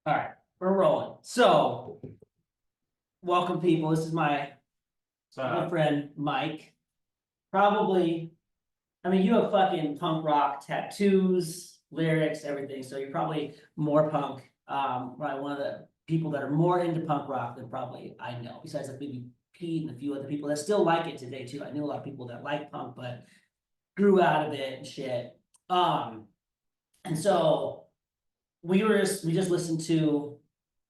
All right, we're rolling. So, welcome people. This is my good friend Mike. Probably, I mean, you have fucking punk rock tattoos, lyrics, everything. So you're probably more punk. Probably one of the people that are more into punk rock than probably I know. Besides like maybe Pete and a few other people that still like it today too. I knew a lot of people that like punk but grew out of it and shit. And so we just listened to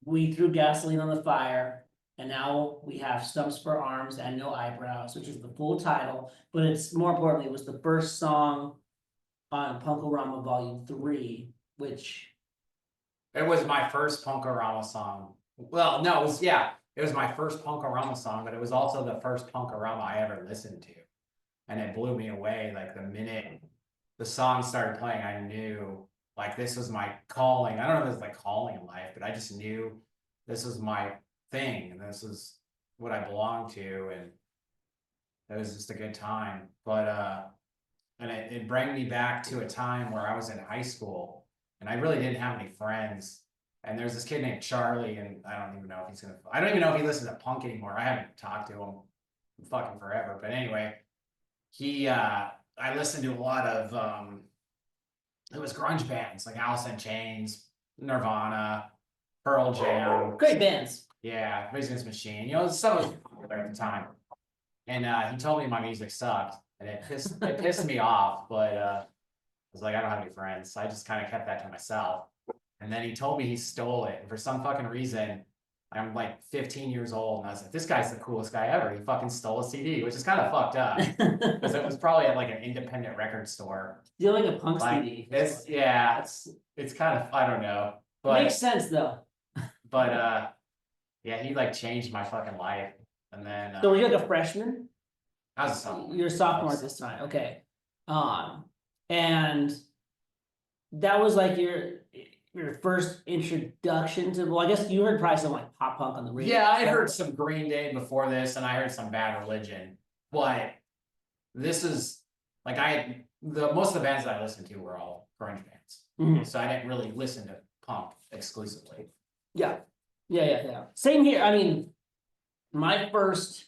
We Threw Gasoline on the Fire, and now we have Stumps for Arms and No Eyebrows, which is the full title, but it's more importantly, it was the first song on Punk-O-Rama Volume 3, which It was my first Punk-O-Rama song. Well, no, it was my first Punk-O-Rama song, but it was also the first Punk-O-Rama I ever listened to. And it blew me away. Like the minute the song started playing, I knew like this was my calling. I don't know if it's like calling in life, but I just knew this was my thing and this is what I belonged to, and it was just a good time. But and it brought me back to a time where I was in high school and I really didn't have any friends. And there's this kid named Charlie, and I don't even know if I don't even know if he listens to punk anymore. I haven't talked to him in fucking forever. But anyway, I listened to a lot of it was grunge bands like Alice in Chains, Nirvana, Pearl Jam. great bands. Yeah, Rage Against the Machine. You know, some was popular at the time. And he told me my music sucked, and it pissed me off. But I was like, I don't have any friends, so I just kind of kept that to myself. And then he told me he stole it, and for some fucking reason, I'm like 15 years old, and I was like, this guy's the coolest guy ever. He fucking stole a CD, which is kind of fucked up because it was probably at like an independent record store. Stealing a punk Like, CD. it's kind of, I don't know, but Makes sense though. but yeah, he like changed my fucking life. And then So were you like a freshman? I was a sophomore. You're a sophomore at this time, okay. And that was like your first introduction to, well, I guess you heard probably some like pop punk on the radio. Yeah, I heard some Green Day before this, and I heard some Bad Religion. But this is like most of the bands that I listened to were all grunge bands. Mhm. So I didn't really listen to punk exclusively. Yeah. Same here. I mean, my first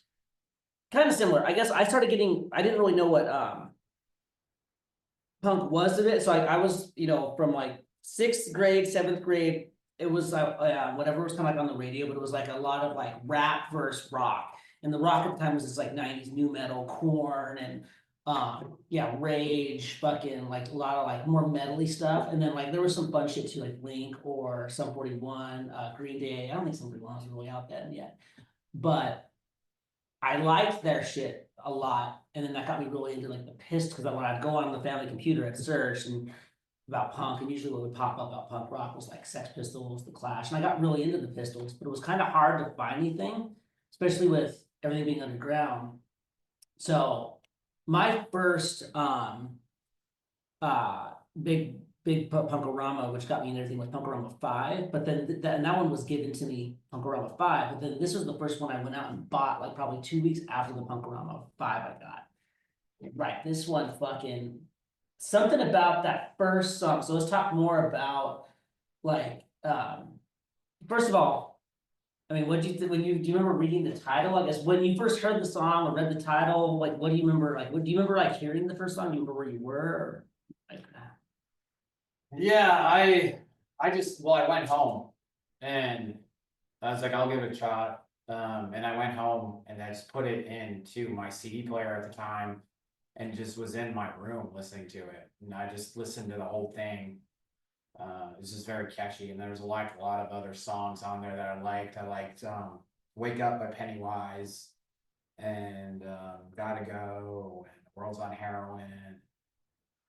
kind of similar. I guess I started getting, I didn't really know what punk was of it. So I was, from like 6th grade, 7th grade, it was whatever was kind of like on the radio, but it was like a lot of like rap versus rock. And the rock at the time was this like 90s new metal, Korn, and Rage, fucking like a lot of like more metally stuff. And then like there was some fun shit too, like Link or Sum 41, Green Day. I don't think Sum 41 was really out then yet, but I liked their shit a lot. And then that got me really into like the Pistols, because when I'd go on the family computer I'd search and about punk, and usually what would pop up about punk rock was like Sex Pistols, The Clash, and I got really into the Pistols, but it was kind of hard to find anything, especially with everything being underground. So my first big Punk-O-Rama, which got me into everything with Punk-O-Rama 5, but then that one was given to me, Punk-O-Rama 5, but then this was the first one I went out and bought like probably 2 weeks after the Punk-O-Rama 5 I got. Right, this one fucking, something about that first song. So let's talk more about like first of all, I mean, what do you think do you remember reading the title? I guess when you first heard the song or read the title, like what do you remember? Like, what do you remember like hearing the first song? Do you remember where you were? Or, like, Yeah, I went home and I was like, I'll give it a shot. And I went home and I just put it into my CD player at the time and just was in my room listening to it. And I just listened to the whole thing. It was just very catchy, and there was a lot of other songs on there that I liked. I liked Wake Up by Pennywise and Gotta Go and World's on Heroin.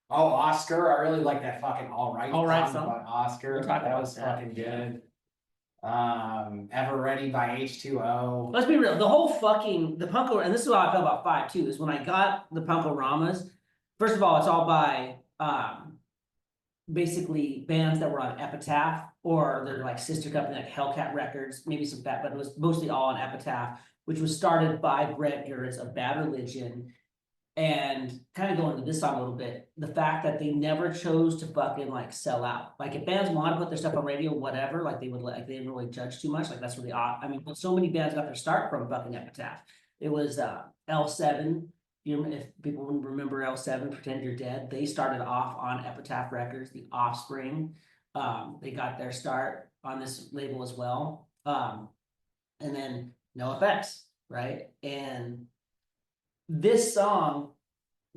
Oh, Oscar. I really like that fucking All Right song by Oscar. We'll talk that about was that. fucking good. Ever Ready by H2O. Let's be real. The whole fucking the Punk-O, and this is how I felt about 5 too, is when I got the Punk-O-Ramas. First of all, it's all by basically bands that were on Epitaph, or they're like sister company like Hellcat Records, maybe some fat, but it was mostly all on Epitaph, which was started by Brett Gurritz of Bad Religion. And kind of going into this song a little bit, the fact that they never chose to fucking like sell out. Like if bands want to put their stuff on radio, whatever, like they would like they didn't really judge too much. Like that's really odd. I mean, so many bands got their start from fucking Epitaph. It was L7. If people remember L7, Pretend You're Dead, they started off on Epitaph Records, The Offspring. They got their start on this label as well. And then NOFX, right? And this song,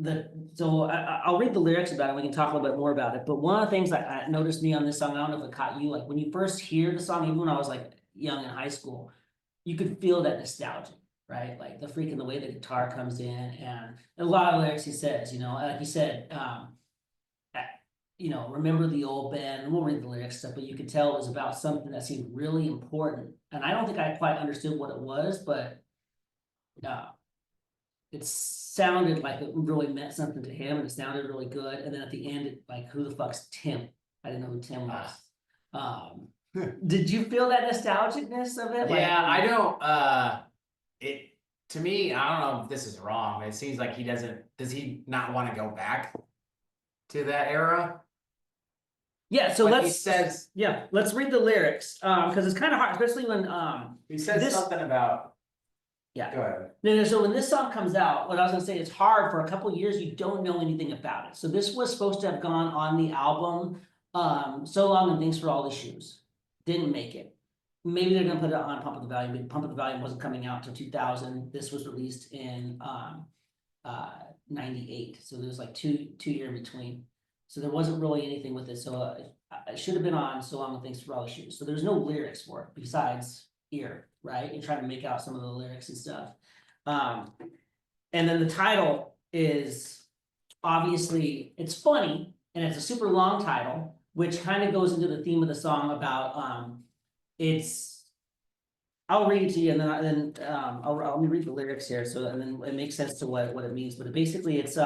I'll read the lyrics about it. We can talk a little bit more about it. But one of the things I noticed me on this song, I don't know if it caught you, like when you first hear the song, even when I was like young in high school, you could feel that nostalgia, right? Like the freaking the way the guitar comes in, and a lot of lyrics he says, like he said, remember the old band, and we'll read the lyrics stuff, but you could tell it was about something that seemed really important. And I don't think I quite understood what it was, but it sounded like it really meant something to him, and it sounded really good. And then at the end, like, who the fuck's Tim? I didn't know who Tim was. Did you feel that nostalgicness of it? Yeah, I don't. It to me, I don't know if this is wrong. But it seems like he doesn't. Does he not want to go back to that era? Yeah, so Like he says, let's read the lyrics because it's kind of hard, especially when he says something about. Yeah. Go ahead. No, so when this song comes out, what I was gonna say, it's hard for a couple of years, you don't know anything about it. So this was supposed to have gone on the album, So Long and Thanks for All the Shoes. Didn't make it. Maybe they're gonna put it on Pump Up the Volume, but Pump Up the Volume wasn't coming out until 2000. This was released in 98. So there was like two year in between. So there wasn't really anything with it. So it should have been on So Long and Thanks for All the Shoes. So there's no lyrics for it besides ear, right? You're trying to make out some of the lyrics and stuff. And then the title is obviously, it's funny, and it's a super long title, which kind of goes into the theme of the song about I'll read it to you, and then let me read the lyrics here, so and then it makes sense to what it means. But basically it's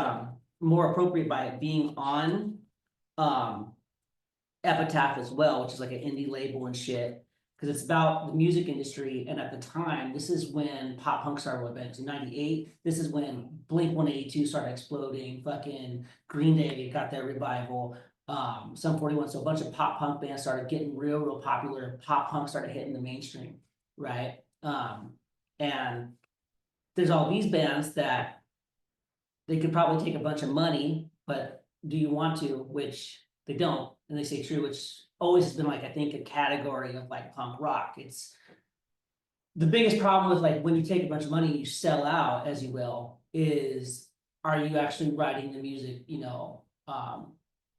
more appropriate by it being on Epitaph as well, which is like an indie label and shit, because it's about the music industry. And at the time, this is when pop punk started with bands in 98. This is when Blink-182 started exploding, fucking Green Day got their revival, Sum 41. So a bunch of pop punk bands started getting real popular. Pop punk started hitting the mainstream, right? And there's all these bands that they could probably take a bunch of money, but do you want to? Which they don't, and they say true, which always has been like, I think, a category of like punk rock. It's the biggest problem with like when you take a bunch of money and you sell out, as you will, is are you actually writing the music,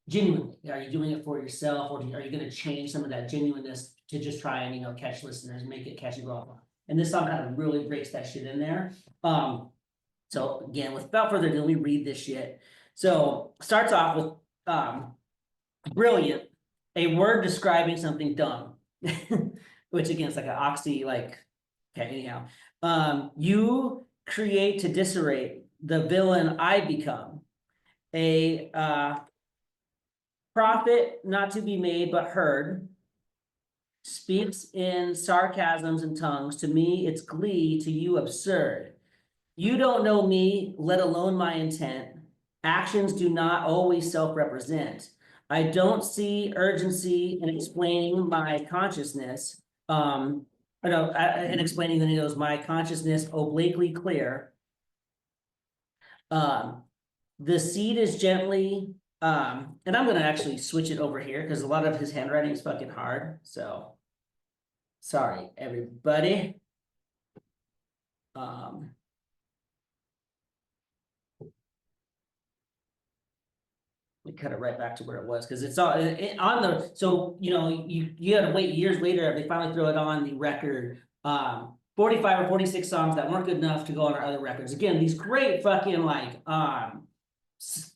genuinely? Are you doing it for yourself, or are you going to change some of that genuineness to just try and catch listeners, make it catchy raw? And this song kind of really breaks that shit in there. So again, without further ado, let me read this shit. So starts off with brilliant, a word describing something dumb, which again is like an oxy, like, okay, anyhow. You create to disarray the villain I become, a prophet not to be made but heard, speaks in sarcasms and tongues. To me it's glee, to you absurd. You don't know me, let alone my intent. Actions do not always self-represent. I don't see urgency in explaining my consciousness. In explaining that it was my consciousness obliquely clear. The seed is gently, and I'm gonna actually switch it over here because a lot of his handwriting is fucking hard. So sorry, everybody. We cut it right back to where it was because it's all on the. So you had to wait years later. They finally throw it on the record. 45 or 46 songs that weren't good enough to go on our other records. Again, these great fucking like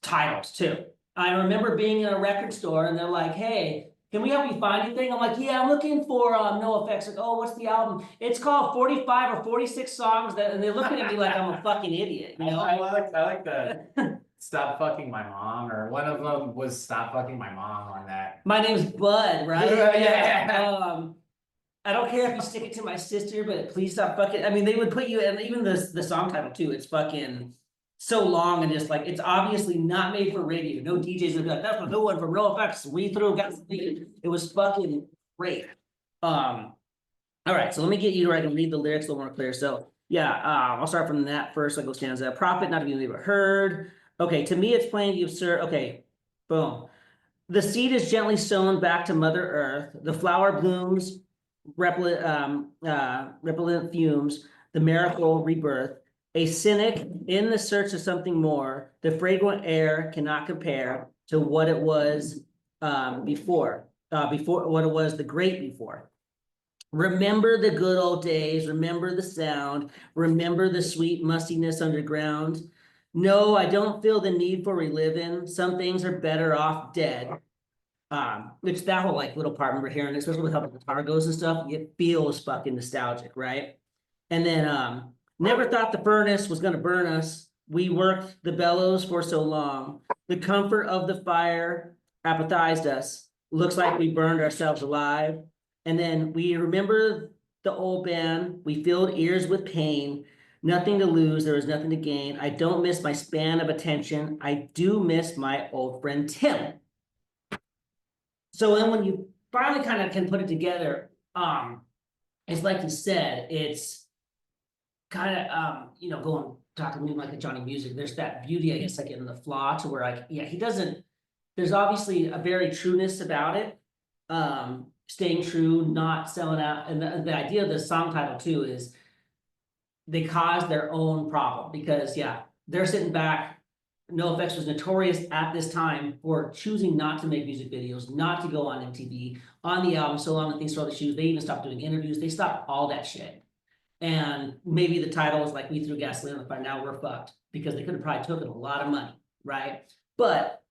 titles too. I remember being in a record store and they're like, "Hey, can we help you find anything?" I'm like, "Yeah, I'm looking for NOFX." Like, "Oh, what's the album?" It's called 45 or 46 songs. And they're looking at me like I'm a fucking idiot. I like the Stop Fucking My Mom, or one of them was Stop Fucking My Mom on that. My name's Bud, right? Yeah. I don't care if you stick it to my sister, but please stop fucking. I mean, they would put you, and even the song title too. It's fucking so long and just like, it's obviously not made for radio. No DJs would be like, that's a new one from NOFX, we threw got it was fucking great. All right, so let me get you where I can read the lyrics a little more clear. So yeah, I'll start from that first, like stanza. Prophet not to be ever heard. Okay, to me it's plain you absurd. Okay, boom. The seed is gently sown back to Mother Earth. The flower blooms, repellent fumes, the miracle rebirth. A cynic in the search of something more. The fragrant air cannot compare to what it was before. Before what it was the great before. Remember the good old days. Remember the sound. Remember the sweet mustiness underground. No, I don't feel the need for reliving. Some things are better off dead. Which that whole like little part, remember hearing, especially with how the guitar goes and stuff, it feels fucking nostalgic, right? And then never thought the furnace was gonna burn us. We worked the bellows for so long. The comfort of the fire appetized us. Looks like we burned ourselves alive. And then we remember the old band. We filled ears with pain. Nothing to lose, there was nothing to gain. I don't miss my span of attention. I do miss my old friend Tim. So then when you finally kind of can put it together, it's like you said, it's kind of you know, going talking to me like a Johnny Music, there's that beauty, I guess, like in the flaw to where like, yeah, he doesn't, there's obviously a very trueness about it. Staying true, not selling out. And the idea of the song title too is they caused their own problem because yeah, they're sitting back. NOFX was notorious at this time for choosing not to make music videos, not to go on MTV, on the album, so long that things throw the shoes. They even stopped doing interviews. They stopped all that shit. And maybe the title is like we threw gasoline on the fire. Now we're fucked because they could have probably taken a lot of money, right? But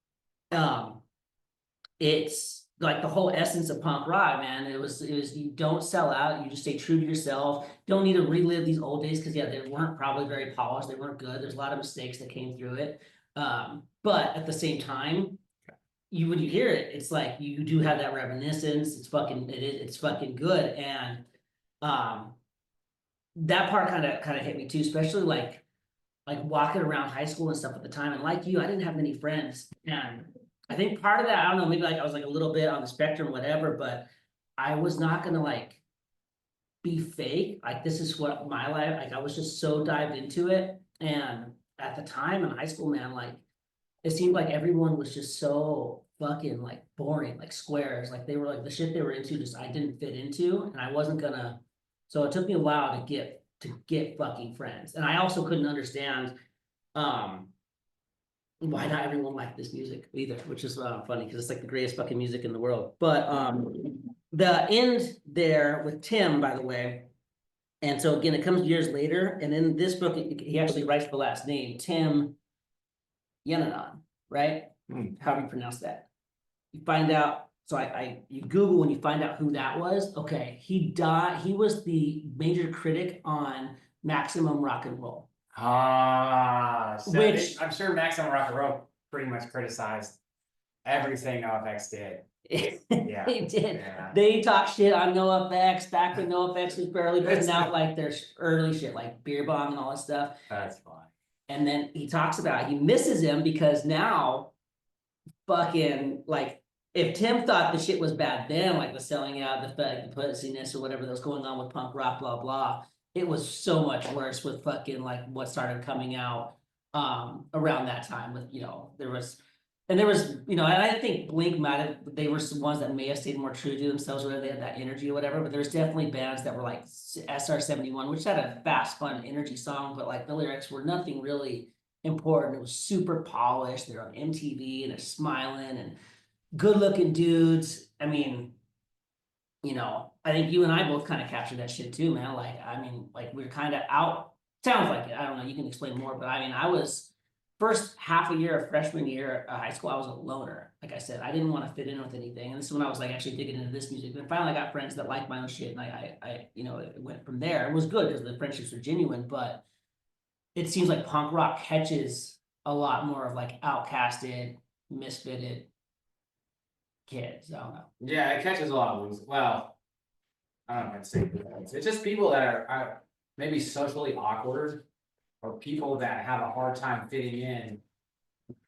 it's like the whole essence of punk rock, man. It was you don't sell out, you just stay true to yourself. Don't need to relive these old days because yeah, they weren't probably very polished, they weren't good. There's a lot of mistakes that came through it. But at the same time, when you hear it, it's like you do have that reminiscence. It's fucking it's fucking good. And that part kind of hit me too, especially like walking around high school and stuff at the time. And like you, I didn't have many friends. And I think part of that, I don't know, maybe like I was like a little bit on the spectrum, whatever, but I was not gonna like be fake. Like this is what my life, like I was just so dived into it. And at the time in high school, man, like it seemed like everyone was just so fucking like boring, like squares. Like they were like the shit they were into, just I didn't fit into, and I wasn't gonna. So it took me a while to get fucking friends, and I also couldn't understand why not everyone liked this music either, which is funny because it's like the greatest fucking music in the world. But the end there with Tim, by the way, and so again, it comes years later, and in this book, he actually writes the last name, Tim Yenanon, right? How do you pronounce that? You find out, so you Google when you find out who that was. Okay, he died, he was the major critic on Maximum Rock and Roll. So Which I'm sure Maximum Rock and Roll pretty much criticized everything NOFX did. Yeah, they did. Yeah. They talked shit on NOFX back when NOFX was barely putting out like their early shit, like Beer Bomb and all that stuff. That's fine. And then he talks about he misses him because now, fucking like, if Tim thought the shit was bad then, like the selling out, the pussiness or whatever that was going on with punk rock, blah blah, it was so much worse with fucking like what started coming out around that time with, you know, there was, you know, and I think Blink might have, they were some ones that may have stayed more true to themselves, whether they had that energy or whatever, but there's definitely bands that were like SR-71, which had a fast, fun energy song, but like the lyrics were nothing really important. It was super polished. They're on MTV and they're smiling and good looking dudes. I mean, you know, I think you and I both kind of captured that shit too, man. Like, I mean, like we're kind of out. Sounds like it. I don't know. You can explain more, but I mean, I was first half a year of freshman year of high school. I was a loner. Like I said, I didn't want to fit in with anything. And this is when I was like actually digging into this music. And finally, I got friends that liked my own shit, and I, you know, it went from there. It was good because the friendships were genuine, but it seems like punk rock catches a lot more of like outcasted, misfitted kids. I don't know. Yeah, it catches a lot of losers. Well, I don't know if I'd say it's just people that are maybe socially awkward or people that have a hard time fitting in,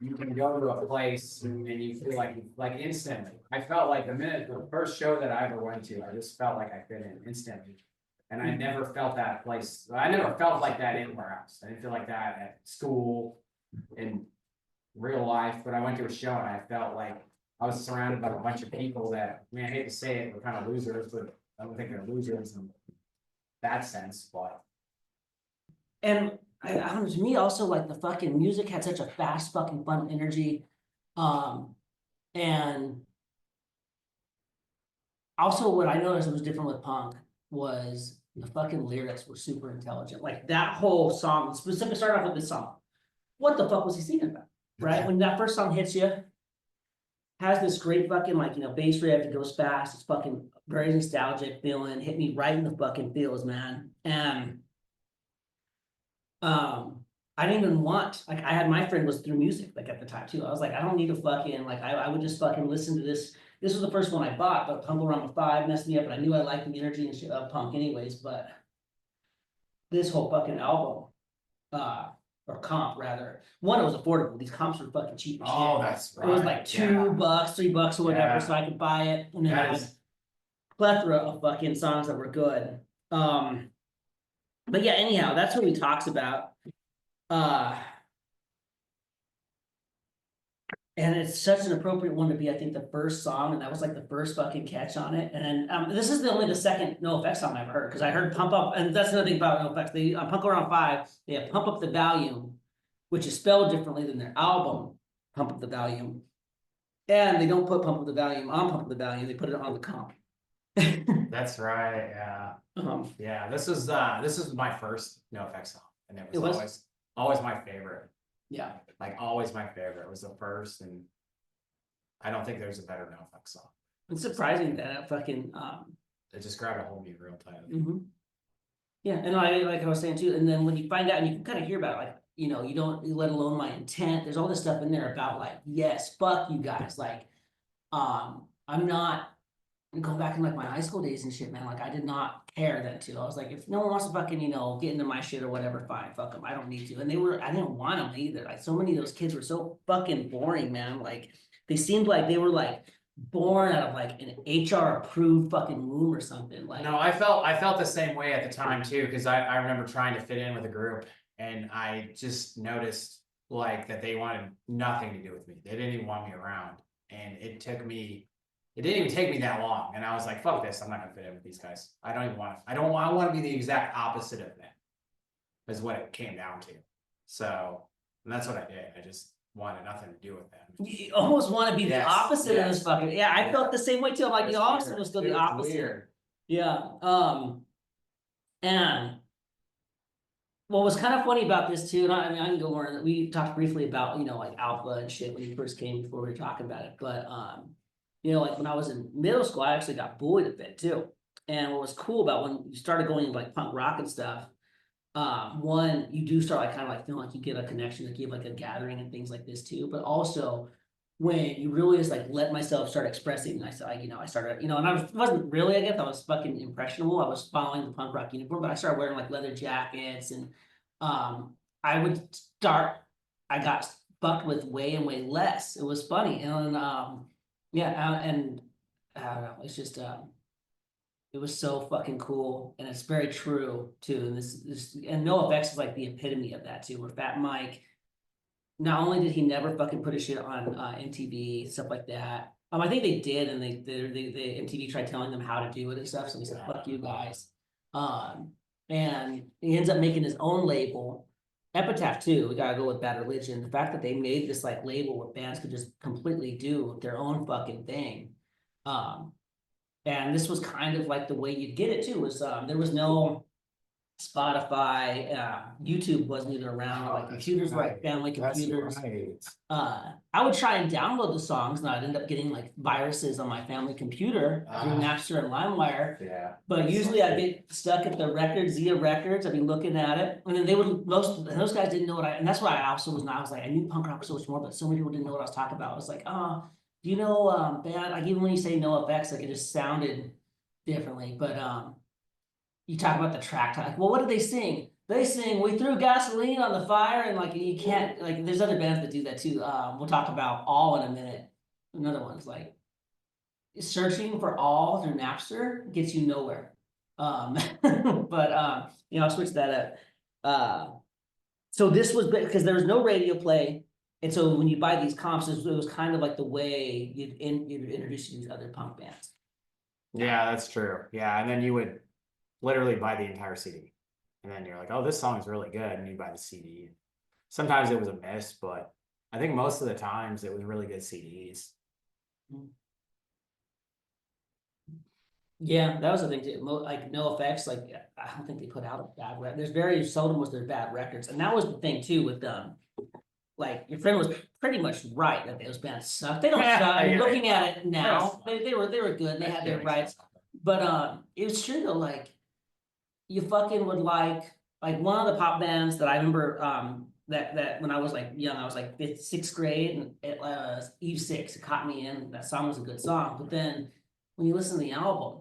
you can go to a place and you feel like instantly. I felt like the first show that I ever went to, I just felt like I fit in instantly. And I never felt that place, I never felt like that anywhere else. I didn't feel like that at school, in real life, but I went to a show and I felt like I was surrounded by a bunch of people that, I mean, I hate to say it, we're kind of losers, but I don't think they're losers in that sense, but. And I don't know, to me also, like, the fucking music had such a fast fucking fun energy. And also what I noticed that was different with punk was the fucking lyrics were super intelligent. Like that whole song, specifically started off with this song. What the fuck was he singing about? Right? When that first song hits you, has this great fucking, like, bass riff that goes fast. It's fucking very nostalgic feeling, hit me right in the fucking feels, man. And I didn't even want, like, I had, my friend was through music, like, at the time too. I was like, I don't need to fucking, like, I would just fucking listen to this. This was the first one I bought, but Punk-O-Rama 5 messed me up, and I knew I liked the energy and shit of punk anyways, but this whole fucking album, or comp rather, one, it was affordable. These comps were fucking cheap as shit. Oh, that's It was right, like yeah. $2, $3 or whatever, Yeah. so I could buy it, and then I That had is, plethora of fucking songs that were good. But yeah, anyhow, that's what he talks about. And it's such an appropriate one to be, I think, the first song, and that was like the first fucking catch on it. And this is only the second NOFX song I've heard, because I heard Pump Up, and that's another thing about NOFX. They on Punk-O-Rama 5, they have Pump Up the Volume, which is spelled differently than their album, Pump Up the Volume. And they don't put Pump Up the Volume on Pump Up the Volume, they put it on the comp. that's right, yeah. Yeah, this is my first NoFX song, and it was always my favorite. Yeah. Like always my favorite. It was the first, and I don't think there's a better NoFX song. It's surprising that fucking It just grabbed a hold of me real tight. Yeah, and I was saying too, and then when you find out and you can kind of hear about it, like, you don't, let alone my intent, there's all this stuff in there about, like, yes, fuck you guys, like, I'm not going back in like my high school days and shit, man. Like, I did not care then too. I was like, if no one wants to fucking, get into my shit or whatever, fine, fuck them. I don't need to. And I didn't want them either. Like, so many of those kids were so fucking boring, man. Like, they seemed like they were like born out of like an HR approved fucking womb or something. Like, No, I felt the same way at the time too, because I remember trying to fit in with a group, and I just noticed like that they wanted nothing to do with me. They didn't even want me around, and it didn't even take me that long, and I was like, fuck this, I'm not gonna fit in with these guys. I want to be the exact opposite of them, is what it came down to. So, and that's what I did. I just wanted nothing to do with them. you almost want to be the opposite of this fucking. Yeah, I felt the same way too. I'm like, the opposite was still the opposite. Weird. Yeah. And what was kind of funny about this too, and I mean, I can go more. We talked briefly about, like alpha and shit when you first came before we were talking about it, but like when I was in middle school, I actually got bullied a bit too. And what was cool about when you started going into like punk rock and stuff, one, you do start like kind of like feeling like you get a connection, like you have like a gathering and things like this too. But also when you really just like let myself start expressing, and I started, I started, and wasn't really, I guess I was fucking impressionable. I was following the punk rock uniform, but I started wearing like leather jackets, and I got fucked with way and way less. It was funny. And yeah, and I don't know, it's just it was so fucking cool, and it's very true too. And this and NoFX is like the epitome of that too. Where Fat Mike, not only did he never fucking put his shit on MTV, stuff like that. I think they did, and they MTV tried telling them how to do it and stuff. So he said, "Fuck you guys." And he ends up making his own label, Epitaph too. We gotta go with Bad Religion. The fact that they made this like label where bands could just completely do their own fucking thing. And this was kind of like the way you'd get it too, was there was no Spotify, YouTube wasn't even around, like computers were like family computers. I would try and download the songs, and I'd end up getting like viruses on my family computer through Napster and LimeWire. Yeah. But usually I'd get stuck at the record, Zia Records, I'd be looking at it, and then those guys didn't know and that's why I also was not, I was like, I knew punk rock so much more, but so many people didn't know what I was talking about. I was like, do you know band, like even when you say NoFX, like it just sounded differently. But you talk about the track, like, well, what did they sing? they sing, we threw gasoline on the fire, and like you can't like there's other bands that do that too. We'll talk about All in a minute. Another one's like searching for All through Napster gets you nowhere. But I'll switch that up. So this was because there was no radio play, and so when you buy these comps, it was kind of like the way you'd introduce you to these other punk bands. Yeah, that's true. Yeah, and then you would literally buy the entire CD. And then you're like, oh, this song is really good, and you buy the CD. Sometimes it was a miss, but I think most of the times it was really good CDs. Yeah, that was the thing too. Like NOFX, like I don't think they put out a bad record. There's very seldom was there bad records, and that was the thing too with like your friend was pretty much right that those bands suck. They don't suck. I mean, looking at it now, they were good. And they had their rights, but it was true though. Like you fucking would like one of the pop bands that I remember that when I was like young, I was like fifth, sixth grade, and it was Eve 6. It caught me in. That song was a good song, but then when you listen to the album,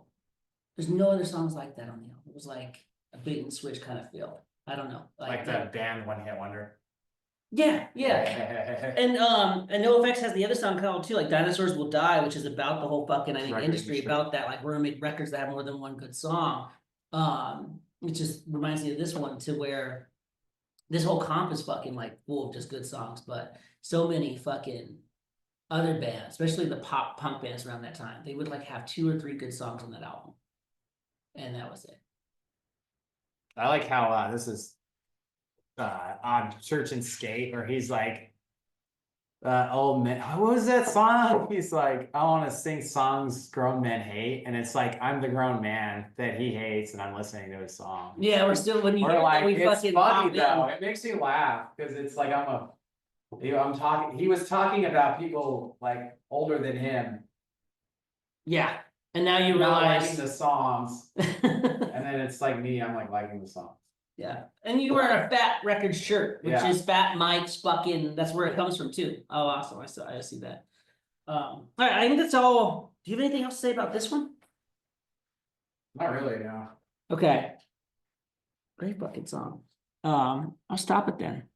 there's no other songs like that on the album. It was like a bait and switch kind of feel. I don't know. Like the band One Hit Wonder. Yeah. And NoFX has the other song called too, like Dinosaurs Will Die, which is about the whole fucking industry, about that, like we're gonna make records that have more than one good song. It just reminds me of this one to where this whole comp is fucking like full of just good songs, but so many fucking other bands, especially the pop punk bands around that time, they would like have 2 or 3 good songs on that album. And that was it. I like how this is on Church and Skate, where he's like, old man, what was that song? He's like, I want to sing songs grown men hate, and it's like I'm the grown man that he hates, and I'm listening to his song. Yeah, we're still when you Or hear like, that, we it's fucking funny though. It makes me laugh because it's like I'm talking. He was talking about people like older than him. Yeah, and now you not realize liking the songs, and then it's like me. I'm like liking the songs. Yeah, and you wearing a Fat Records shirt, which Yeah. is Fat Mike's fucking. That's where it comes from too. Oh, awesome! I see that. All right, I think that's all. Do you have anything else to say about this one? Not really, no. Okay. Great fucking song. I'll stop it then.